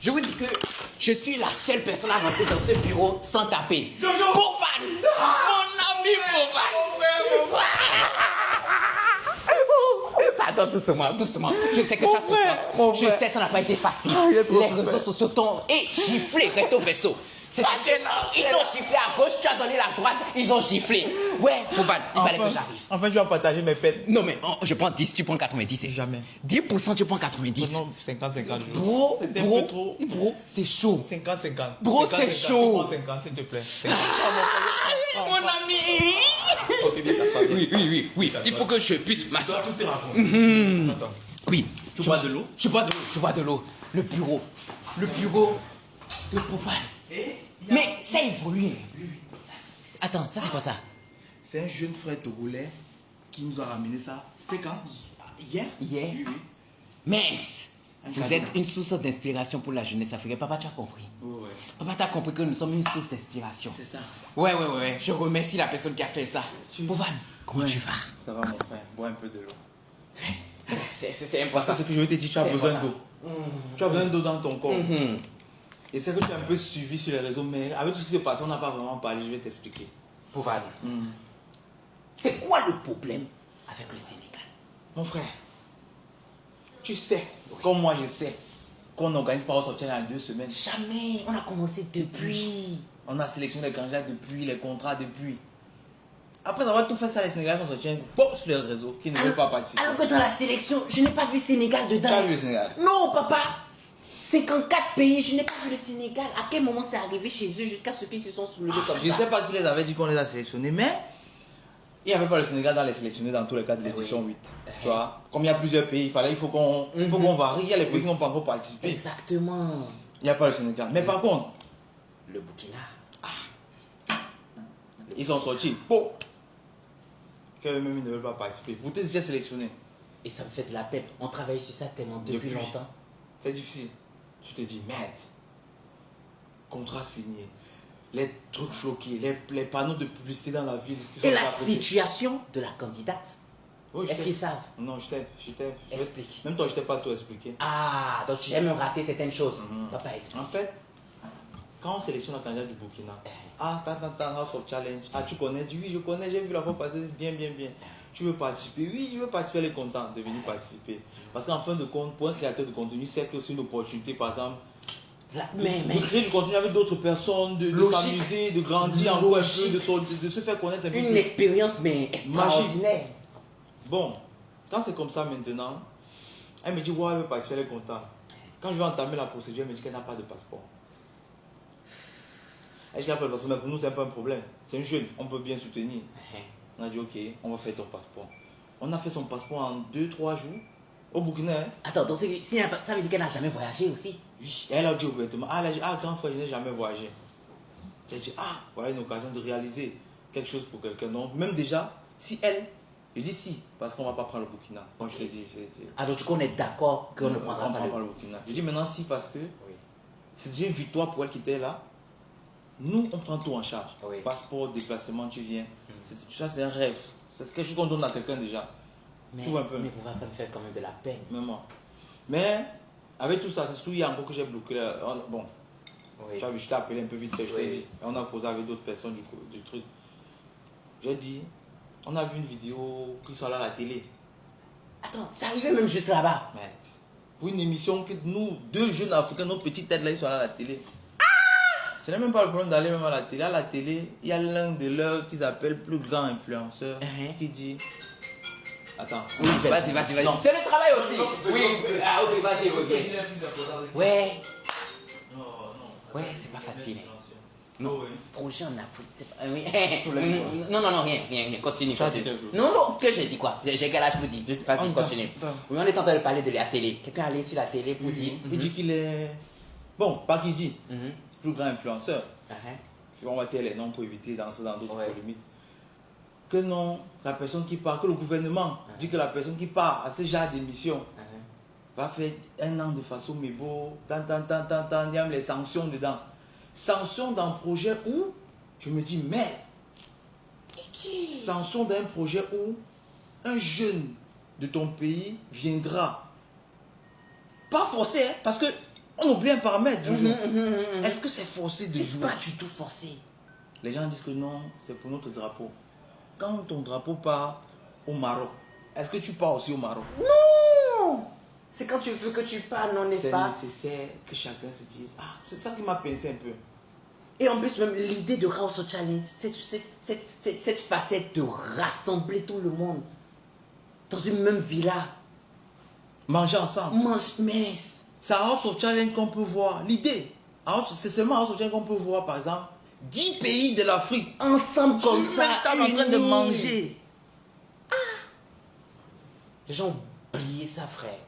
Je vous dis que je suis la seule personne à rentrer dans ce bureau sans taper. Boufan! Mon ami Boufan! Attends, doucement, doucement. Je sais que tu as souffrance. Je sais que ça n'a pas été facile. Les réseaux sociaux t'ont giflé, recto verso. C'est-à-dire, ils t'ont giflé à gauche, tu as donné la droite, ils ont giflé. Ouais, Boufan, il fallait que j'arrive. Enfin, je vais partager mes peines. Non, mais je prends 10, tu prends 90. Jamais. 10%, tu prends 90. Non, 50-50. Bro, c'était un peu trop. Bro, c'est chaud. 50-50. Bro, c'est chaud. 50, s'il te plaît. Mon ami. Ok, bien, ça va bien. Oui. Il faut que je puisse m'asseoir. Tout est raconté. Attends. Oui. Tu bois de l'eau? Je bois de l'eau. Le bureau de Boufan. Mais ça évolue. Attends, ça c'est quoi ça? C'est un jeune frère togolais qui nous a ramené ça. C'était quand? Hier? Hier. Oui. Mince. Vous cadeau. êtes une source d'inspiration pour la jeunesse africaine. Papa, tu as compris. Ouais. Papa, tu as compris que nous sommes une source d'inspiration. C'est ça. Ouais. Je remercie la personne qui a fait ça. Boufan, comment tu vas? Ça va, mon frère. Bois un peu de l'eau. C'est Parce que important. ce que je veux te dire, tu as C'est besoin important. d'eau. Tu as besoin d'eau dans ton corps. Et c'est que tu as un peu suivi sur les réseaux, mais avec tout ce qui se passe, on n'a pas vraiment parlé. Je vais t'expliquer. Boufan, c'est quoi le problème avec le Sénégal? Mon frère, tu sais, comme moi je sais, qu'on n'organise pas au sortir dans 2 semaines. Jamais. On a commencé depuis. On a sélectionné les candidats depuis, les contrats depuis. Après avoir tout fait ça, les Sénégalais sont sortis sur les réseaux qui ne veulent pas participer. Alors que dans la sélection, je n'ai pas vu Sénégal dedans. Tu as vu le Sénégal? Non, papa. 54 pays, je n'ai pas vu le Sénégal. À quel moment c'est arrivé chez eux jusqu'à ce qu'ils se sont soulevés comme Je ne ça? sais pas qui les avait dit qu'on les a sélectionnés, mais il n'y avait pas le Sénégal dans les sélectionnés dans tous les cas de l'édition 8. Tu vois, comme il y a plusieurs pays, il faut qu'on varie. Il y a les pays qui n'ont pas encore participé. Exactement. Il n'y a pas le Sénégal. Mais par contre, Le Burkina. ils sont sortis. Bon. Qu'eux-mêmes ils ne veulent pas participer. Vous êtes déjà sélectionnés. Et ça me fait de la peine. On travaille sur ça tellement depuis longtemps. C'est difficile. Tu te dis, merde. Contrat signé. Les trucs floqués, les panneaux de publicité dans la ville. qui sont Et la pas posés. situation de la candidate. Oui, je Est-ce t'ai- qu'ils savent? Non, je t'ai. Explique. Même toi, je t'ai pas tout expliqué. Ah, donc tu aimes rater certaines choses. Papa, explique. En fait, quand on sélectionne la candidate du Burkina, House of Challenge. Ah, tu connais? Tu dis, oui, je connais, j'ai vu la fois passer, bien. Tu veux participer? Oui, je veux participer, elle est contente de venir participer. Parce qu'en fin de compte, pour un créateur de contenu, c'est que c'est une opportunité, par exemple, de créer du contenu avec d'autres personnes, de s'amuser, de grandir encore un peu, de se faire connaître un peu. Une expérience, mais extraordinaire. Bon, quand c'est comme ça maintenant, elle me dit, ouais, elle veut participer, elle est contente. Quand je vais entamer la procédure, elle me dit qu'elle n'a pas de passeport. Elle dit qu'elle n'a pas de passeport, mais pour nous, c'est pas un problème. C'est une jeune, on peut bien soutenir. On a dit, ok, on va faire ton passeport. On a fait son passeport en 2-3 jours au Burkina. Hein. Attends, donc ça veut dire qu'elle n'a jamais voyagé aussi? Oui, elle a dit ouvertement, elle a dit, grand frère, je n'ai jamais voyagé. J'ai dit, voilà une occasion de réaliser quelque chose pour quelqu'un. Donc, même déjà, si elle, je dis si, parce qu'on ne va pas prendre le Burkina. Comme je l'ai dit. Alors, du coup, on est d'accord qu'on ne prendra pas le Burkina. Je dis maintenant si, parce que c'est déjà une victoire pour elle qui était là. Nous, on prend tout en charge. Oui. Passeport, déplacement, tu viens. Ça, c'est un rêve. C'est quelque chose qu'on donne à quelqu'un déjà. Mais, tu vois un peu. Mais pour voir, ça me fait quand même de la peine. Même moi. Mais, avec tout ça, c'est surtout hier encore que j'ai bloqué. Bon, tu as vu, je t'ai appelé un peu vite fait, je t'ai dit. Et on a causé avec d'autres personnes du truc. J'ai dit, on a vu une vidéo qui sont là à la télé. Attends, c'est arrivé même juste là-bas. Merde. Pour une émission que nous, 2 jeunes Africains, nos petites têtes là, ils sont là à la télé. Ce n'est même pas le problème d'aller même à la télé. À la télé, il y a l'un de leurs qu'ils appellent plus grand influenceur qui dit. Attends. Oui, vas-y. Non. C'est le travail aussi. Oui. Ah, ok, vas-y. Ouais. Non. Ouais, c'est pas facile. Non, Projet en Afrique. C'est pas... oui. Non, rien. Continue. Tu as dit quelque chose. Non, que j'ai dit quoi? J'ai quel âge pour dire? Vas-y, continue. Attends. Oui, on est en train de parler de la télé. Quelqu'un est allé sur la télé pour dire. Il dit qu'il est. Bon, pas qu'il dit. Plus grand influenceur. On va taire les noms pour éviter d'entrer dans d'autres polémiques. Que non, la personne qui part, que le gouvernement dit que la personne qui part à ce genre d'émission va faire 1 an de façon mébo, il y a les sanctions dedans. Sanctions d'un projet où, je me dis, merde, sanctions d'un projet où un jeune de ton pays viendra. Pas forcé, hein, parce que On oublie un paramètre, Jojo. Est-ce que c'est forcé de jouer? C'est pas du tout forcé. Les gens disent que non, c'est pour notre drapeau. Quand ton drapeau part au Maroc, est-ce que tu pars aussi au Maroc? Non! C'est quand tu veux que tu parles, non, n'est-ce pas? C'est nécessaire que chacun se dise, ah, c'est ça qui m'a pincé un peu. Et en plus, même l'idée de House Challenge, cette facette de rassembler tout le monde dans une même villa. Manger ensemble. Mais... C'est à House of Challenge qu'on peut voir. L'idée, c'est seulement à House of Challenge qu'on peut voir, par exemple, 10 pays de l'Afrique ensemble comme ça, en train de manger. Ah. Les gens ont oublié ça, frère.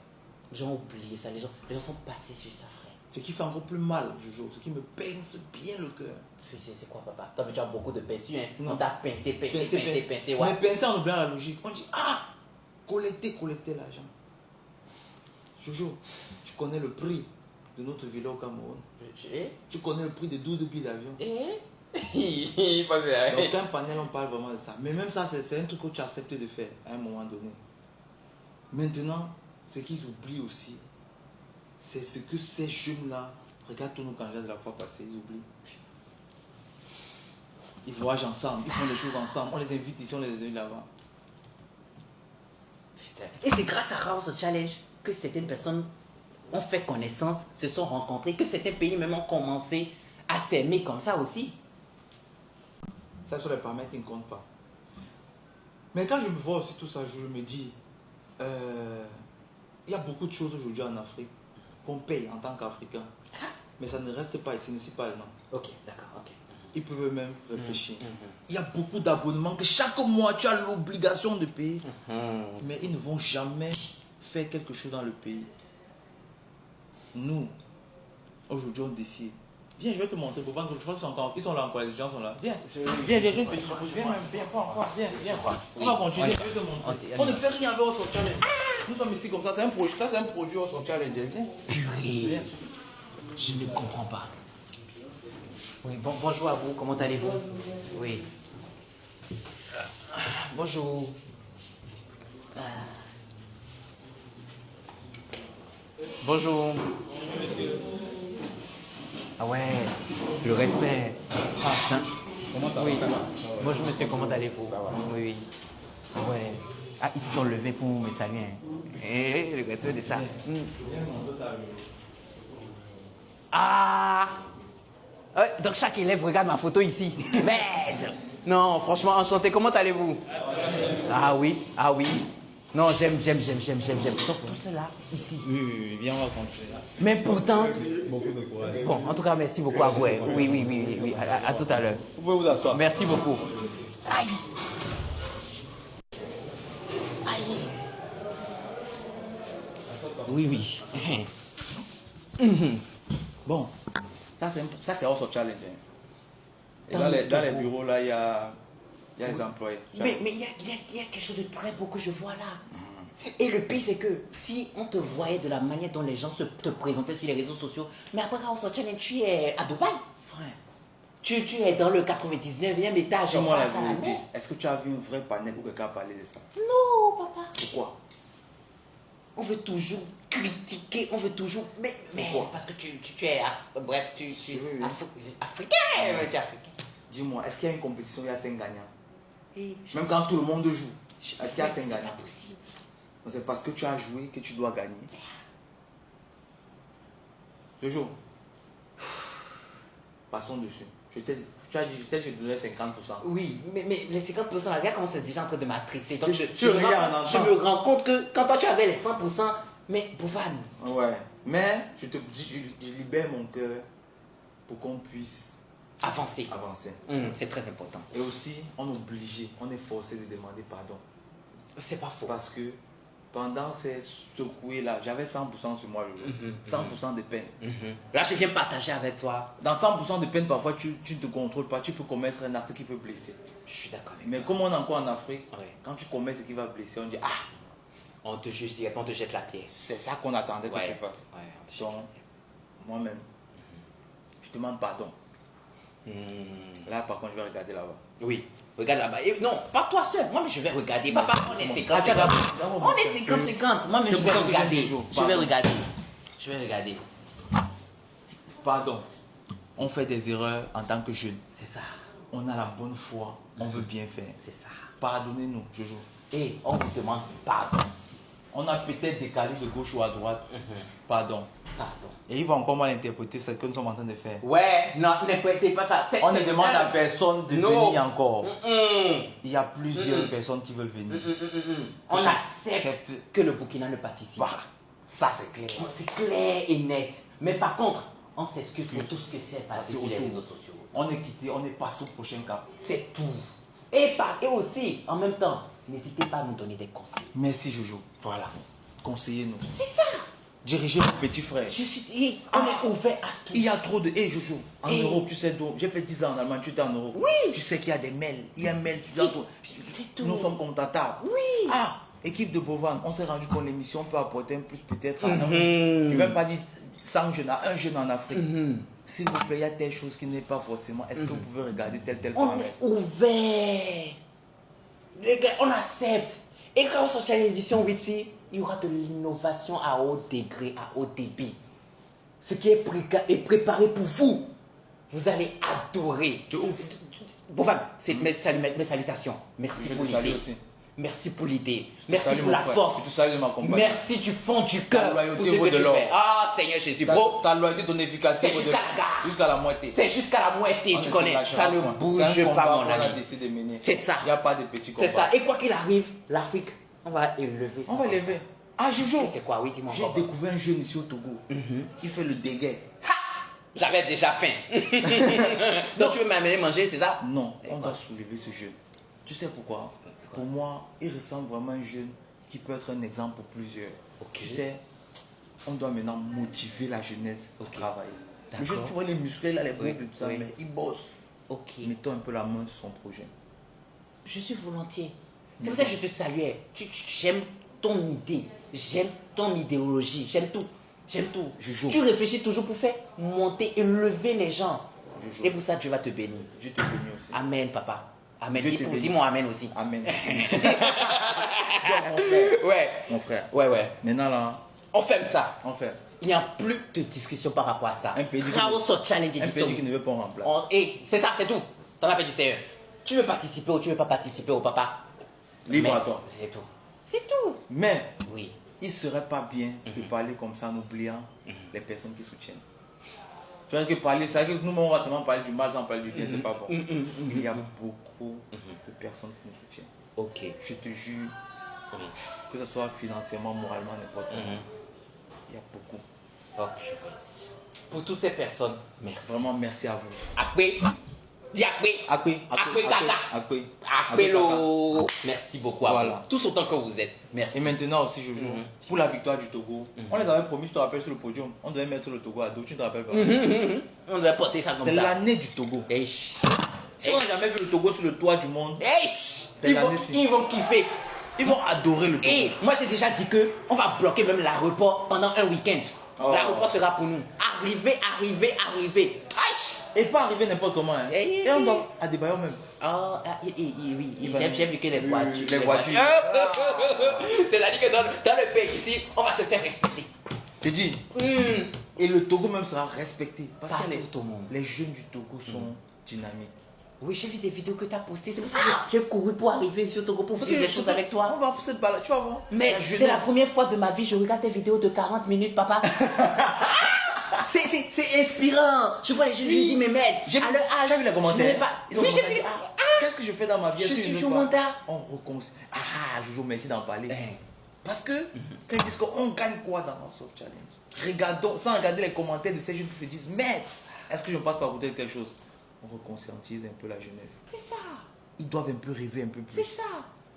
Les gens ont oublié ça. Les gens sont passés sur ça, frère. Ce qui fait encore plus mal, Jojo, ce qui me pince bien le cœur. C'est quoi, papa? Toi, tu as beaucoup de pinces, hein? Non. On t'a pincé, ouais. Mais pincer en oubliant la logique. On dit, ah, collecter l'argent. Jojo, tu connais le prix de notre villa au Cameroun? Tu connais le prix de 12 billets d'avion? Donc, un panel, on parle vraiment de ça. Mais même ça, c'est un truc que tu acceptes de faire à un moment donné. Maintenant, ce qu'ils oublient aussi, c'est ce que ces jeunes-là, regarde tous nos candidats de la fois passée, ils oublient. Ils voyagent ensemble, ils font des choses ensemble, on les invite ici, on les invite là-bas. Et c'est grâce à House Challenge que certaines personnes ont fait connaissance, se sont rencontrées, que certains pays même ont commencé à s'aimer comme ça aussi. Ça, sur les paramètres, ils ne comptent pas. Mais quand je me vois aussi tout ça, je me dis, il y a beaucoup de choses aujourd'hui en Afrique qu'on paye en tant qu'Africain. Mais ça ne reste pas ici, n'est-ce pas le nom. Ok, d'accord, ok. Ils peuvent même réfléchir. Il y a beaucoup d'abonnements que chaque mois tu as l'obligation de payer. Mais ils ne vont jamais faire quelque chose dans le pays. Nous, aujourd'hui, on décide. Viens, je vais te montrer. Je crois qu'ils sont là encore, les gens sont là. Viens, je vais te montrer. Viens, on va continuer, je vais te montrer. On ne fait rien avec House of Challenge. Nous sommes ici comme ça, c'est un produit, House of Challenge. Viens. Purée, je ne comprends pas. Oui, bonjour à vous, comment allez-vous? Oui. Bonjour. Bonjour. Ah ouais, le respect. Comment ça va? Oui. Bonjour monsieur, comment allez-vous? Ça va. Oui, oui. Ah ouais. Ah, ils se sont levés pour me saluer. Eh, le respect de ça. Ah! Ouais, donc chaque élève regarde ma photo ici. Merde! Non, franchement, enchanté. Comment allez-vous? Ah oui, ah oui. Non, j'aime. Donc tout cela, ici. Oui, viens, on va continuer. Mais pourtant... Beaucoup de courage. Bon, en tout cas, merci beaucoup à vous. Oui. À tout à l'heure. Vous pouvez vous asseoir. Merci beaucoup. Aïe! Oui. Bon, ça c'est House of Challenge. Et dans les bureaux là, il y a les employés. Mais il y a quelque chose de très beau que je vois là. Et le pire, c'est que si on te voyait de la manière dont les gens te présentaient sur les réseaux sociaux, mais après House of Challenge, tu es à Dubaï. Frère. Tu es dans le 99e étage. Dis-moi la vérité. Est-ce que tu as vu un vrai panel où quelqu'un a parlé de ça? Non, papa. Pourquoi? On veut toujours critiquer, on veut toujours... Mais parce que tu es... Bref, tu es africain. Tu es africain. Dis-moi, est-ce qu'il y a une compétition où il y a 5 gagnants? Et Même quand tout le monde joue, est-ce qu'il y a 5 c'est gagnants? pas possible. C'est parce que tu as joué que tu dois gagner. Toujours. Passons dessus. Tu as dit que je te donnais 50%. Oui, mais les 50%, là, regarde comment c'est déjà en train de m'attrister. Donc, Tu regardes en je me rends compte que quand toi tu avais les 100%, mais Boufane. Ouais. Mais je libère mon cœur pour qu'on puisse avancer. C'est très important. Et aussi, on est obligé, on est forcé de demander pardon. C'est pas faux. Parce que pendant ces secouées-là, j'avais 100% sur moi, 100% de peine. Là, je viens partager avec toi. Dans 100% de peine, parfois, tu ne te contrôles pas, tu peux commettre un acte qui peut blesser. Je suis d'accord avec Mais comme on est encore en Afrique, ouais. Quand tu commets ce qui va blesser, on dit « Ah !» On te juge direct, on te jette la pierre. C'est ça qu'on attendait que tu fasses. Donc, moi-même, je demande pardon. Là, par contre, je vais regarder là-bas. Oui, regarde là-bas. Non, pas toi seul. Moi, mais je vais regarder. Papa, on est 50-50. On est 50-50. Moi, mais je vais regarder. Je vais regarder. pardon. On fait des erreurs en tant que jeunes. C'est ça. On a la bonne foi, on veut bien faire. C'est ça. Pardonnez-nous, Jojo. Et on vous demande pardon. On a peut-être décalé de gauche ou à droite. Pardon. Pardon. Et il va encore mal interpréter ce que nous sommes en train de faire. Ouais, non, n'interprétez pas ça. On ne demande à personne de venir encore. Mm-mm. Il y a plusieurs personnes qui veulent venir. On accepte que le Burkina ne participe pas. Ça, c'est clair. C'est clair et net. Mais par contre, on s'excuse pour tout ce que c'est passé sur les réseaux sociaux. On est quitté, on est passé au prochain cap. C'est tout. Et aussi, en même temps, n'hésitez pas à nous donner des conseils. Merci Jojo. Voilà. Conseillez-nous. C'est ça. Dirigez mon petit frère. Je suis on est ouvert à tout. Il y a trop de... Hey Jojo, en Europe, tu sais d'où? J'ai fait 10 ans en Allemagne, tu étais en Europe. Oui. Tu sais qu'il y a des mails. Il y a un mail, tu dois... C'est tout. Nous sommes contactables. Oui. Ah, équipe de Bovan, on s'est rendu compte que l'émission peut apporter un plus peut-être à... Je ne vais même pas dire 100 jeunes, à un jeune en Afrique. S'il vous plaît, il y a telle chose qui n'est pas forcément... Est-ce que vous pouvez regarder tel paramètre? On est ouvert. Les gars, on accepte. Et quand on sortira l'édition Witsi, il y aura de l'innovation à haut degré, à haut débit. Ce qui est préparé pour vous. Vous allez adorer. Bovan, mes salutations. Merci pour l'idée. Merci pour l'idée. Merci pour la force. Merci du fond du cœur pour ce que tu fais. Ah, Seigneur Jésus, bro. Ta loyauté, ton efficacité. C'est jusqu'à la gare. Jusqu'à la moitié. C'est jusqu'à la moitié, tu connais. Ça ne bouge pas, mon ami. C'est ça. Il n'y a pas de petits combats. C'est ça. Et quoi qu'il arrive, l'Afrique, on va élever ça. On va élever. Ah, Jojo. C'est quoi, oui, dis-moi. J'ai découvert un jeune ici au Togo. Il fait le déguet. J'avais déjà faim. Donc tu veux m'amener manger, c'est ça? Non, on va soulever ce jeune. Tu sais pourquoi? Pour moi, il ressemble vraiment à un jeune qui peut être un exemple pour plusieurs. Tu sais, on doit maintenant motiver la jeunesse au travail. Le jeune, tu vois les muscles, là, les bras, tout ça, mais il bosse. Mettons un peu la main sur son projet. Je suis volontiers. C'est pour ça que je te saluais. J'aime ton idée, j'aime ton idéologie, j'aime tout. J'aime tout. Tu réfléchis toujours pour faire monter et lever les gens. Et pour ça, Dieu va te bénir. Je te bénis aussi. Amen, papa. Amen. Dis-moi amen aussi. Amen. Mon frère. Ouais. Maintenant là. On ferme ça. On fait. Il n'y a plus de discussion par rapport à ça. Un pays qui ne veut pas en remplacer. C'est ça, c'est tout. T'en as fait du sérieux. Tu veux participer ou tu veux pas participer au papa? Libre à toi. C'est tout. C'est tout. Mais. Oui. Il ne serait pas bien de parler comme ça en oubliant les personnes qui soutiennent. Tu vois que parler, c'est vrai que nous, on va seulement parler du mal sans parler du bien, c'est pas bon. Il y a beaucoup de personnes qui nous soutiennent. Je te jure, que ce soit financièrement, moralement, n'importe quoi. Il y a beaucoup. Pour toutes ces personnes, merci. Vraiment, merci à vous. Akwe. Dis Akwe. Akwe lo. Merci beaucoup à vous. Tous autant que vous êtes. Merci. Et maintenant aussi, je joue pour la victoire du Togo. On les avait promis, je te rappelle, sur le podium. On devait mettre le Togo à dos, tu ne te rappelles pas? On devait porter ça comme ça. C'est l'année du Togo. Si on n'a jamais vu le Togo sur le toit du monde, ils vont kiffer. Ils vont adorer le Togo. Et moi, j'ai déjà dit que on va bloquer même l'aéroport pendant un week-end. L'aéroport sera pour nous. Arriver. Et pas arriver n'importe comment. Et on doit à Adebayo même. Oui. J'ai vu que les voitures. C'est-à-dire que dans le pays ici, on va se faire respecter. Je dis. Et le Togo même sera respecté. Parce que les jeunes du Togo sont dynamiques. Oui, j'ai vu des vidéos que tu as postées. C'est pour ça que j'ai couru pour arriver sur Togo pour faire des choses avec toi. On va se balader, tu vas voir. Mais c'est la première fois de ma vie que je regarde tes vidéos de 40 minutes, papa. C'est inspirant. Je vois les jeunes, je dis, mais mec, à leur âge, j'ai vu les commentaires. Oui, j'ai vu. Qu'est-ce que je fais dans ma vie? Je suis au mandat. On recommence. Jojo, merci d'en parler. Parce que, quand ils disent qu'on gagne quoi dans notre Soft Challenge? Regardons, sans regarder les commentaires de ces jeunes qui se disent, mais est-ce que je ne passe pas à côté de quelque chose? On reconscientise un peu la jeunesse. C'est ça. Ils doivent un peu rêver un peu plus. C'est ça.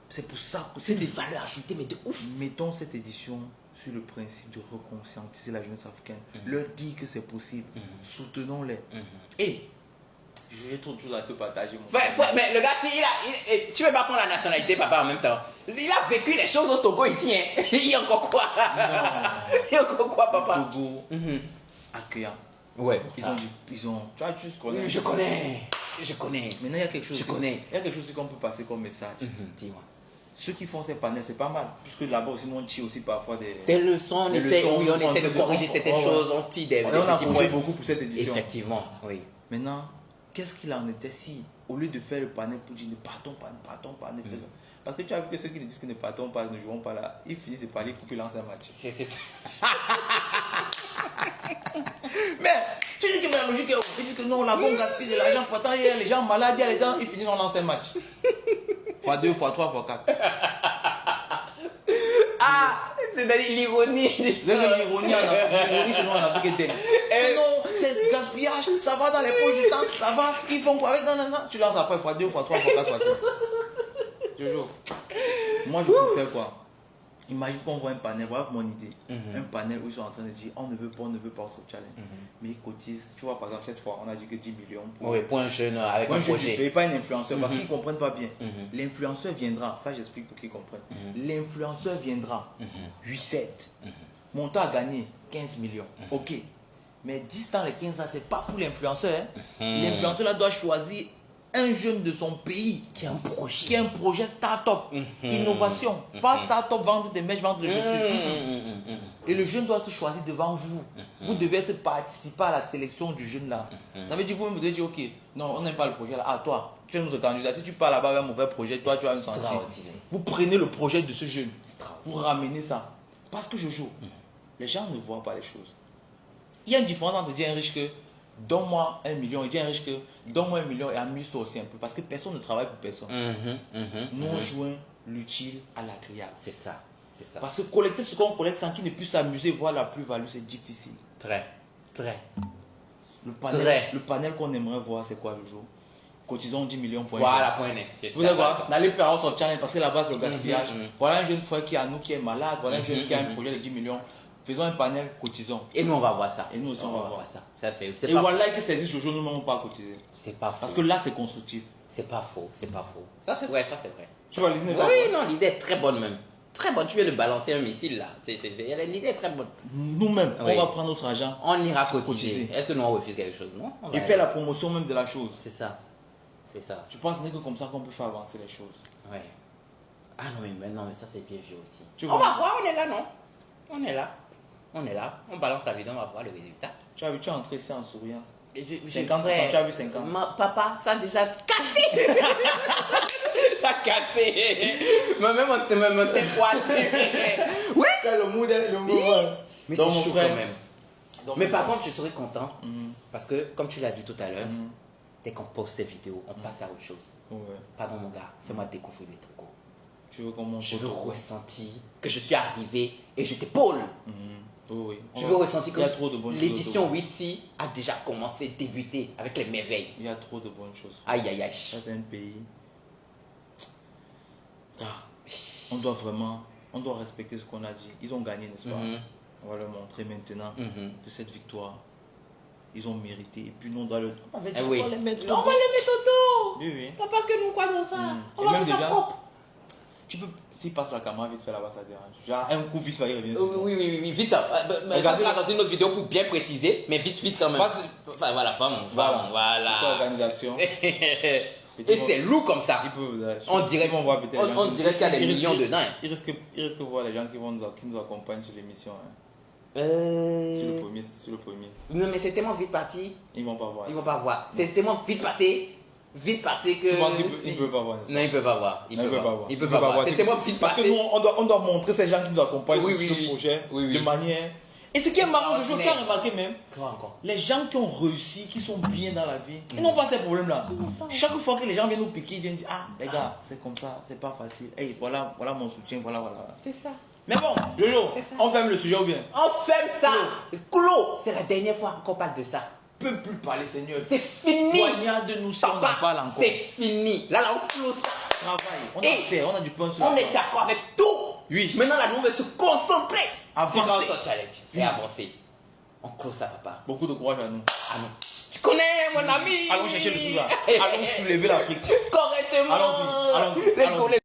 C'est pour ça que c'est des valeurs ajoutées, mais de ouf. Mettons cette édition sur le principe de reconscientiser la jeunesse africaine. Leur dire que c'est possible. Soutenons-les. Et j'ai trop de choses à te partager. Mais le gars, tu ne veux pas prendre la nationalité, papa, en même temps. Il a vécu les choses au Togo ici. Il y a encore quoi? Il y a encore quoi, papa? Togo accueillant. Ouais, ils ont. Tu vois, tu connais. Je connais. Maintenant, il y a quelque chose. Il y a quelque chose qu'on peut passer comme message. Dis-moi. ceux qui font ces panels, c'est pas mal. Puisque là-bas aussi, nous, on tire aussi parfois des leçons. On essaie de corriger certaines choses. On tire des on a corrigé beaucoup pour cette édition. Effectivement, oui. Maintenant, qu'est-ce qu'il en était si, au lieu de faire le panel pour dire ne partons pas, ne faisons. Parce que tu as vu que ceux qui disent que ne partons pas, ne jouons pas là, ils finissent de parler pour qu'ils lancent un match. C'est ça. Mais tu dis que la logique est où? Ils disent que non, là-bas on gaspille de l'argent, pourtant il y a les gens malades, il y a les gens, ils finissent en lancer un match. Fois 2, fois 3, fois 4. Ah, c'est-à-dire l'ironie. C'est que l'ironie chez nous en Afrique est telle. Mais non, c'est gaspillage, ça va dans les poches du temps, ça va, ils font quoi avec non. Tu lances après fois 2, fois 3, fois 4, fois 5. Toujours. Moi je préfère quoi? Imagine qu'on voit un panel, voilà mon idée. Un panel où ils sont en train de dire on ne veut pas ce challenge. Mais ils cotisent. Tu vois, par exemple, cette fois, on a dit que 10 millions pour un jeune avec un projet. Ne paye pas un influenceur parce qu'ils ne comprennent pas bien. L'influenceur viendra, ça j'explique pour qu'ils comprennent. L'influenceur viendra, 8-7. Montant à gagner 15 millions. Ok. Mais 10 ans, les 15 ans, ce n'est pas pour l'influenceur. L'influenceur là doit choisir un jeune de son pays qui a un projet start-up, innovation, pas start-up, vendre des mèches, vendre des chaussures. Et le jeune doit être choisi devant vous. Vous devez être participer à la sélection du jeune là. Ça veut dire vous devez dire ok, non, on n'aime pas le projet là. Ah toi, tu es notre candidat. Si tu pars là-bas avec un mauvais projet, toi tu as un sentier. Vous prenez le projet de ce jeune, vous ramenez ça. Parce que je joue. Les gens ne voient pas les choses. Il y a une différence entre dire un riche que donne-moi 1 million et dire un riche que donne-moi 1 million et amuse-toi aussi un peu. Parce que personne ne travaille pour personne. Nous on joint l'utile à l'agréable. C'est ça. Parce que collecter ce qu'on collecte sans qu'il ne puisse s'amuser, voir la plus-value, c'est difficile. Très. Le panel qu'on aimerait voir, c'est quoi, Jojo? Cotisons 10 millions pour voilà, point net. Vous allez voir, d'aller faire House of Challenge parce que là-bas c'est le gaspillage. Voilà un jeune frère qui est à nous, qui est malade. Voilà un jeune qui a un projet de 10 millions. Faisons un panel, cotisons. Et nous on va voir ça. Et nous aussi on va voir ça. Et voilà qui saisit Jojo, nous n'avons pas cotisé. C'est pas faux. Parce que là c'est constructif. C'est pas faux. Ça c'est vrai. Tu vois l'idée? Oui, non, l'idée est très bonne même. Très bonne, tu viens de balancer un missile là. L'idée est très bonne. Nous-mêmes, on va prendre notre argent. On ira cotiser. Est-ce que nous on refuse quelque chose? Non. Et faire la promotion même de la chose. C'est ça. Je pense que c'est comme ça qu'on peut faire avancer les choses. Oui. Ah non, mais ça c'est bien vu aussi. On va voir, on est là, non? On est là. On balance la vidéo, on va voir le résultat. Tu as vu, tu es entré ici en souriant. 50%, tu as vu 50. Papa, ça a déjà cassé. Ça a cassé. Même on t'est poité. Oui. Le mouvement. Mais c'est chaud quand même. Mais par contre, je serais content. Parce que, comme tu l'as dit tout à l'heure, dès qu'on poste ces vidéos, on passe à autre chose. Pardon mon gars, fais-moi découvrir les trucs. Tu veux comment je veux ressentir que je suis arrivé et je t'épaule. Oui. Je veux ressentir que l'édition 8C a déjà commencé, débuté avec les merveilles. Il y a trop de bonnes choses. Aïe. Ça c'est un pays. On doit respecter ce qu'on a dit. Ils ont gagné, n'est-ce pas? On va leur montrer maintenant que cette victoire, ils ont mérité. Et puis nous, on doit on va les mettre autour. Oui. Papa, que nous croyons ça. On va faire ça propre. Tu peux, s'il passe la caméra vite fait là-bas, ça dérange. Genre un coup vite, il revient. Oui, vite. Ça sera dans une autre vidéo pour bien préciser, mais vite quand même. Voilà, voilà. Toute organisation. Et c'est lourd comme ça. On dirait qu'il y a des millions dedans. Il risque de voir les gens qui nous accompagnent sur l'émission. Sur le premier. Non, mais c'est tellement vite parti. Ils vont pas voir. C'est tellement vite passé que. Tu penses qu'ils ne peuvent pas voir? Non, ils ne peuvent pas voir. Ils peuvent pas voir. C'est tellement vite passé. Parce que nous, on doit montrer ces gens qui nous accompagnent sur ce projet de manière. Et ce qui est marrant, tu as remarqué même, les gens qui ont réussi, qui sont bien dans la vie, ils n'ont pas ces problèmes-là. Chaque fois que les gens viennent nous piquer, ils viennent dire ah, les gars, c'est comme ça, c'est pas facile. Hey, voilà mon soutien, voilà. C'est ça. Mais bon, Jojo, on ferme le sujet ou bien? On ferme ça. Clos. C'est la dernière fois qu'on parle de ça. Peut plus parler, Seigneur. C'est fini. Poignarde-nous si on en parle encore. C'est fini. Là, on clôt ça. Travail. On a du pain sur la table. On est d'accord avec tout. Oui. Maintenant, là, nous, on va se concentrer. Avancer. Sur notre challenge. Et avancer. On clôt ça, papa. Beaucoup de courage à nous. Tu connais, mon ami. Allons chercher le truc là. Allons soulever l'Afrique. Correctement. Allons-y.